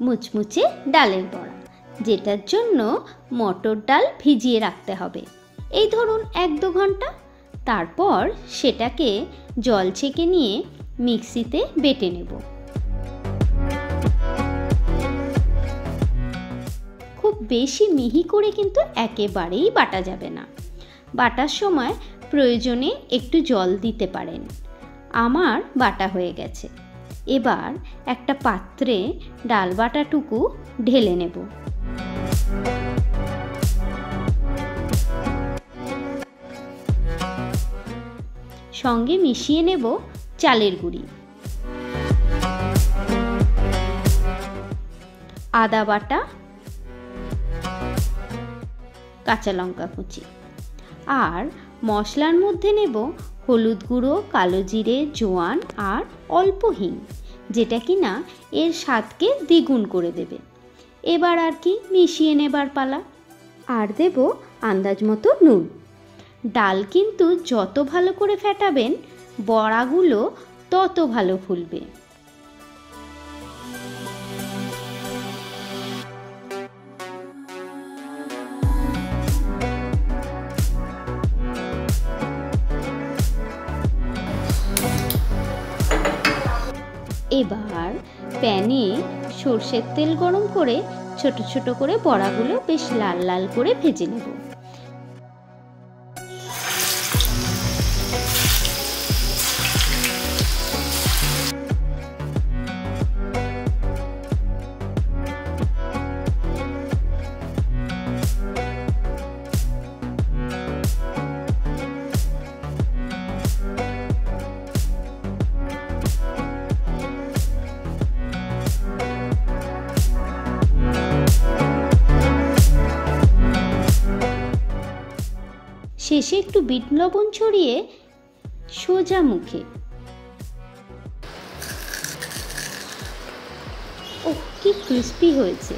মুচমুচে ডালের বড়া, যেটার জন্য মটর ডাল ভিজিয়ে রাখতে হবে এই ধরুন 1-2 ঘন্টা। তারপর সেটাকে জল ছেঁকে নিয়ে মিক্সিতে বেটে নেব। খুব বেশি মিহি করে কিন্তু একেবারেই বাটা যাবে না। বাটার সময় প্রয়োজনে একটু জল দিতে পারেন। আমার বাটা হয়ে গেছে। এবার একটা পাত্রে ডাল বাটাটুকু ঢেলে নেব। সঙ্গে মিশিয়ে নেব চালের গুঁড়ি, আদা বাটা, কাঁচা লঙ্কা কুচি, আর মশলার মধ্যে নেব হলুদ গুঁড়ো, কালো জিরে, জোয়ান আর অল্প হিং, যেটা কিনা এর স্বাদকে দ্বিগুণ করে দেবে। এবার আর কি মিশিয়ে নেবার পালা। আর দেব আন্দাজ মতো নুন। ডাল কিন্তু যত ভালো করে ফেটাবেন বড়াগুলো তত ভালো ফুলবে। এবার প্যানে সরষের তেল গরম করে ছোট ছোট করে বড়াগুলো বেশ লাল লাল করে ভেজে নেব। শেষে একটু বিট লবণ ছড়িয়ে সোজা মুখে। ওহ, কি ক্রিস্পি হয়েছে।